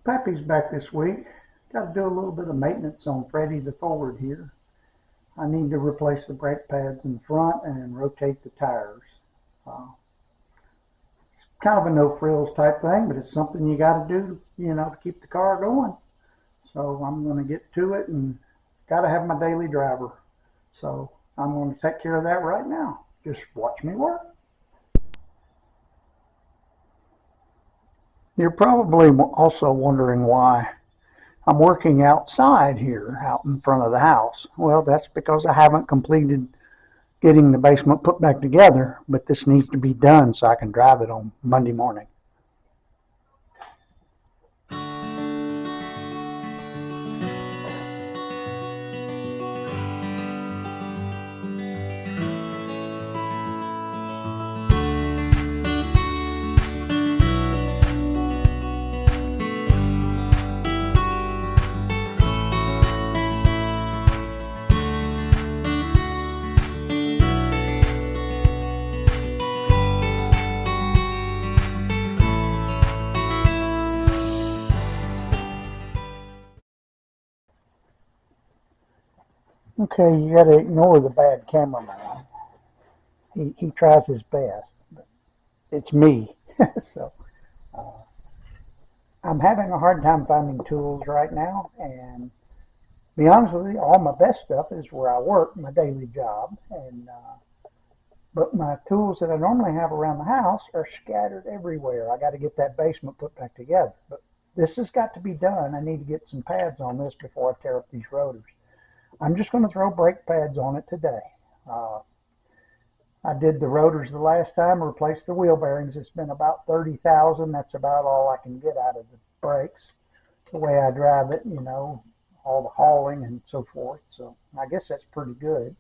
Pappy's back this week. Got to do a little bit of maintenance on Freddy the Ford here. I need to replace the brake pads in the front and rotate the tires. It's kind of a no frills type thing, but it's something you got to do, to keep the car going. So I'm going to get to it and got to have my daily driver. So I'm going to take care of that right now. Just watch me work. You're probably also wondering why I'm working outside here, out in front of the house. Well, that's because I haven't completed getting the basement put back together, but this needs to be done so I can drive it on Monday morning. Okay, you got to ignore the bad cameraman. He tries his best, but it's me. So I'm having a hard time finding tools right now, and to be honest with you, all my best stuff is where I work, my daily job, and but my tools that I normally have around the house are scattered everywhere. I got to get that basement put back together, but this has got to be done. I need to get some pads on this before I tear up these rotors. I'm just going to throw brake pads on it today. I did the rotors the last time, replaced the wheel bearings. It's been about $30,000. That's about all I can get out of the brakes. The way I drive it, all the hauling and so forth. So I guess that's pretty good.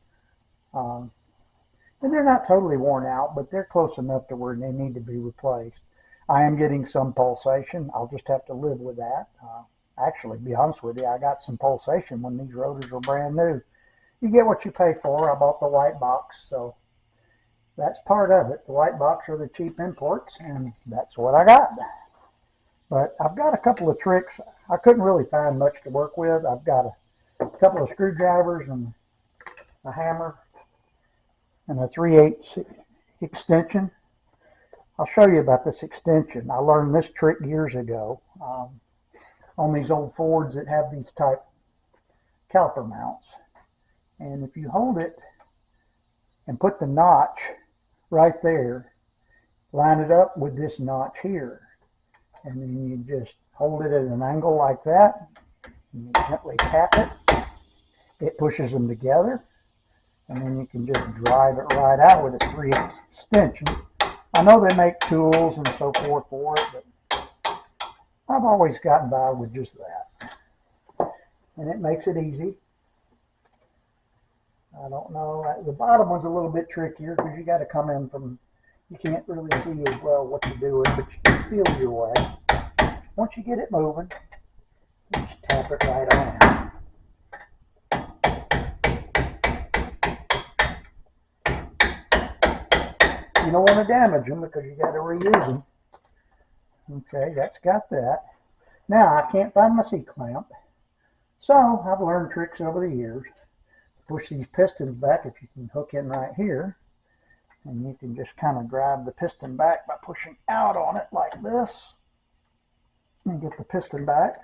And they're not totally worn out, but they're close enough to where they need to be replaced. I am getting some pulsation. I'll just have to live with that. Actually, to be honest with you, I got some pulsation when these rotors were brand new. You get what you pay for. I bought the white box, so that's part of it. The white box are the cheap imports, and that's what I got. But I've got a couple of tricks. I couldn't really find much to work with. I've got a couple of screwdrivers and a hammer and a 3/8 extension. I'll show you about this extension. I learned this trick years ago. On these old Fords that have these type caliper mounts. And if you hold it and put the notch right there, line it up with this notch here, and then you just hold it at an angle like that, and you gently tap it. It pushes them together, and then you can just drive it right out with a 3/8 extension. I know they make tools and so forth for it, but I've always gotten by with just that. And it makes it easy. I don't know. The bottom one's a little bit trickier because you got to come in from, you can't really see as well what you're doing, but you can feel your way. Once you get it moving, you just tap it right on. You don't want to damage them because you got to reuse them. Okay, that's got that. Now, I can't find my C-clamp, so I've learned tricks over the years. Push these pistons back if you can hook in right here, and you can just kind of drive the piston back by pushing out on it like this, and get the piston back.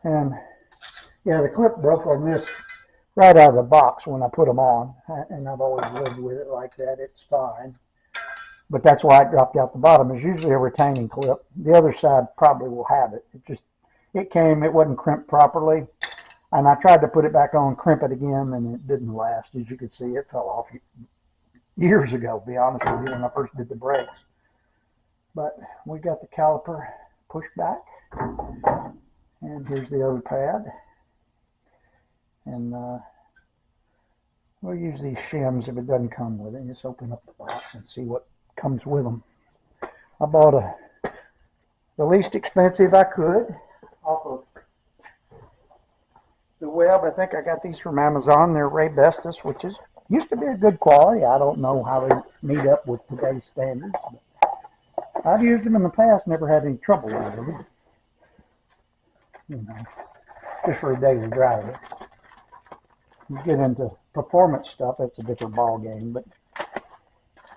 And yeah, the clip broke on this right out of the box when I put them on, and I've always lived with it like that. It's fine. But that's why it dropped out the bottom. It's usually a retaining clip. The other side probably will have it. It wasn't crimped properly. And I tried to put it back on, crimp it again, and it didn't last. As you can see, it fell off years ago, to be honest with you, when I first did the brakes. But we got the caliper pushed back. And here's the other pad. And we'll use these shims if it doesn't come with it. Just open up the box and see what comes with them. I bought the least expensive I could off of the web. I think I got these from Amazon. They're Ray Bestis, which used to be a good quality. I don't know how they meet up with today's standards. I've used them in the past, never had any trouble with them. You know, just for a daily driver. You get into performance stuff, it's a different ball game, but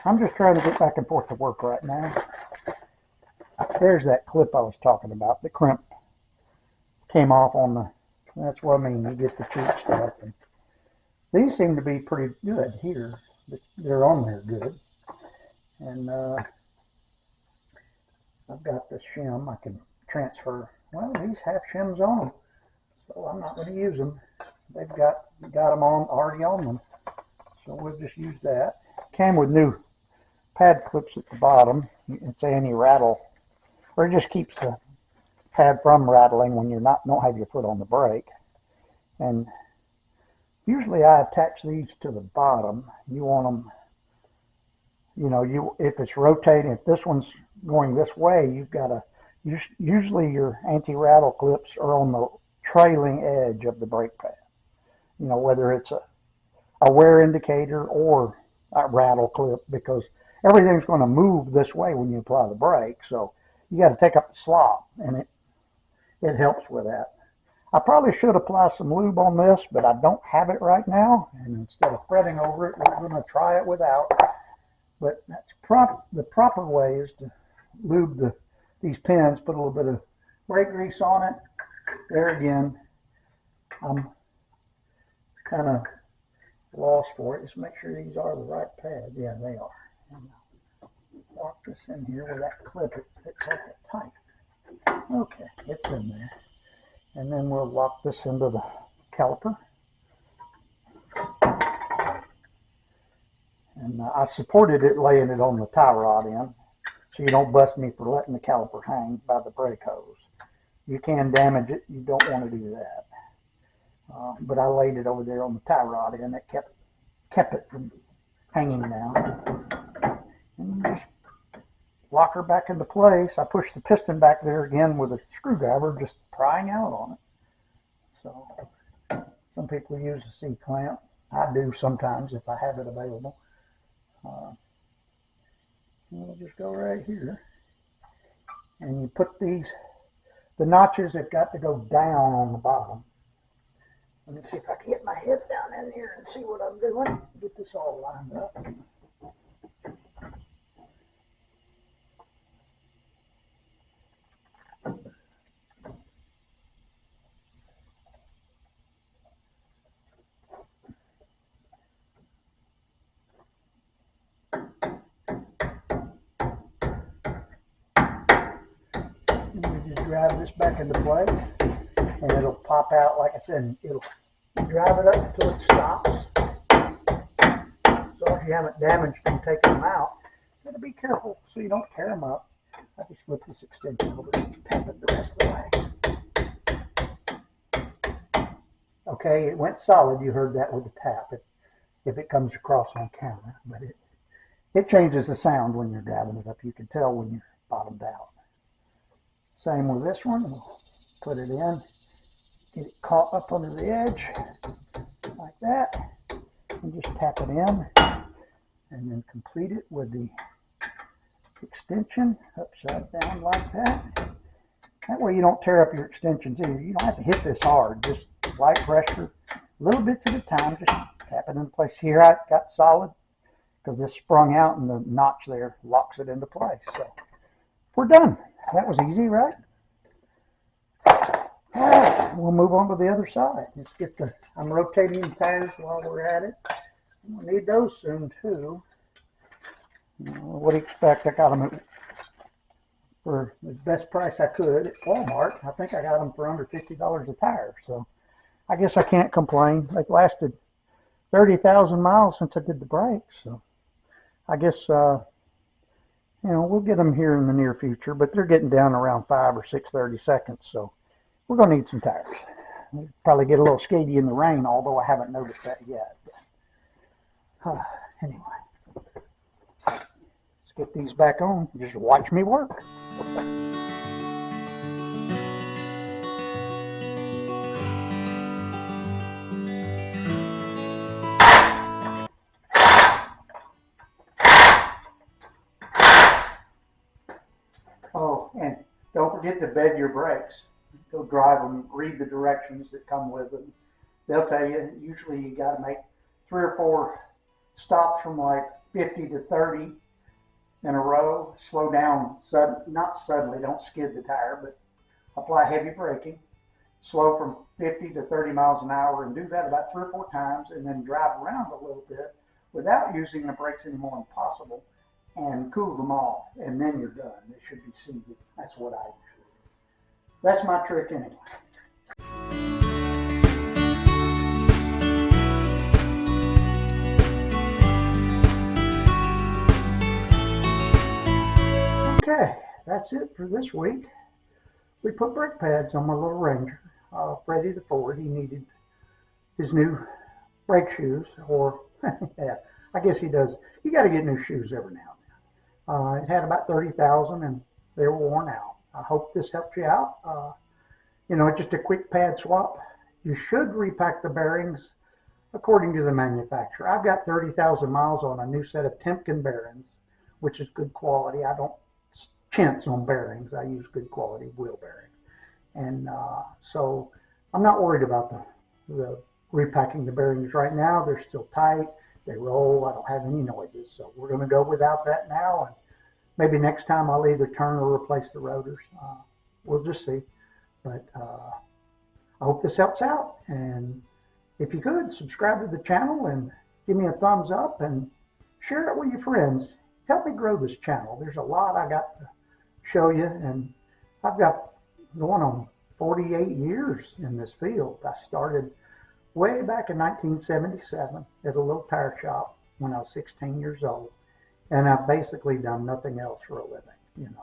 I'm just trying to get back and forth to work right now. There's that clip I was talking about. The crimp came off on the, that's what I mean, you get the cheap stuff. And these seem to be pretty good here. They're on there good. And I've got this shim I can transfer. Well, these have shims on them, so I'm not going to use them. They've got them on already on them, so we'll just use that. Came with new pad clips at the bottom. It's anti-rattle, or it just keeps the pad from rattling when you don't have your foot on the brake. And usually I attach these to the bottom. You want them, you know, if it's rotating, if this one's going this way, you've got to, usually your anti-rattle clips are on the trailing edge of the brake pad. You know, whether it's a wear indicator or a rattle clip, because everything's going to move this way when you apply the brake. So you got to take up the slop, and it helps with that. I probably should apply some lube on this, but I don't have it right now. And instead of fretting over it, we're going to try it without. But that's the proper way is to lube these pins, put a little bit of brake grease on it. There again, I'm kind of lost for it. Just make sure these are the right pads. Yeah, they are. And lock this in here with that clip. It fits like it tight. Okay, it's in there. And then we'll lock this into the caliper. And I supported it laying it on the tie rod in, so you don't bust me for letting the caliper hang by the brake hose. You can damage it. You don't want to do that. But I laid it over there on the tie rod and it kept it from hanging down. And you just lock her back into place. I pushed the piston back there again with a screwdriver, just prying out on it. So some people use a C-clamp. I do sometimes if I have it available. We'll just go right here. And you put the notches have got to go down on the bottom. Let me see if I can get my head down in here and see what I'm doing. Get this all lined up. And we just drive this back into place, and it'll pop out, like I said, it'll drive it up until it stops. So if you haven't damaged them taking them out, you gotta be careful so you don't tear them up. I just flip this extension over and tap it the rest of the way. Okay, it went solid. You heard that with the tap. If it comes across on camera, but it changes the sound when you're driving it up. You can tell when you're bottomed out. Same with this one. We'll put it in, get it caught up under the edge like that, and just tap it in, and then complete it with the extension upside down like that. That way you don't tear up your extensions either. You don't have to hit this hard, just light pressure, little bits at a time, just tap it in place. Here I got solid because this sprung out and the notch there locks it into place. So we're done. That was easy, right? All right, we'll move on to the other side. Let's get I'm rotating the tires while we're at it. We'll need those soon too. What do you expect? I got them for the best price I could at Walmart. I think I got them for under $50 a tire. So I guess I can't complain. They've lasted 30,000 miles since I did the brakes. So I guess, we'll get them here in the near future, but they're getting down around 5 or 6 seconds. So we're going to need some tires. They'll probably get a little skaty in the rain, although I haven't noticed that yet. Anyway. Let's get these back on. Just watch me work. And don't forget to bed your brakes. Go drive them, read the directions that come with them. They'll tell you, usually you got to make 3 or 4 stops from like 50 to 30 in a row. Slow down, not suddenly, don't skid the tire, but apply heavy braking. Slow from 50 to 30 miles an hour, and do that about 3 or 4 times, and then drive around a little bit without using the brakes any more than possible, and cool them off, and then you're done. They should be seated. That's what I usually do. That's my trick anyway. Okay, that's it for this week. We put brake pads on my little Ranger, Freddy the Ford. He needed his new brake shoes, or yeah, I guess he does. You got to get new shoes every now and then. It had about 30,000 and they were worn out. I hope this helps you out. Just a quick pad swap. You should repack the bearings according to the manufacturer. I've got 30,000 miles on a new set of Temkin bearings, which is good quality. I don't chintz on bearings. I use good quality wheel bearings. And so I'm not worried about the repacking the bearings right now. They're still tight. They roll. I don't have any noises. So we're going to go without that now. And maybe next time I'll either turn or replace the rotors. We'll just see. But I hope this helps out. And if you could, subscribe to the channel and give me a thumbs up and share it with your friends. Help me grow this channel. There's a lot I got to show you. And I've got going on 48 years in this field. I started way back in 1977 at a little tire shop when I was 16 years old, and I've basically done nothing else for a living.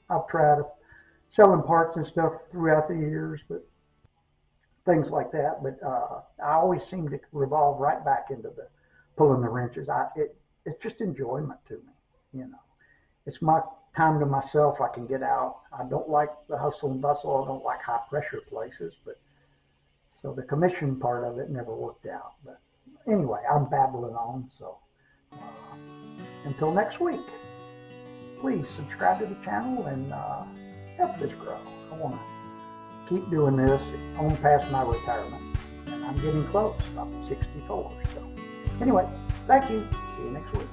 I've tried selling parts and stuff throughout the years, but things like that. But I always seem to revolve right back into the pulling the wrenches. It's just enjoyment to me. It's my time to myself. I can get out. I don't like the hustle and bustle. I don't like high pressure places, but so the commission part of it never worked out. But anyway, I'm babbling on. So until next week, please subscribe to the channel and help this grow. I want to keep doing this on past my retirement, and I'm getting close. I'm 64. So anyway, thank you. See you next week.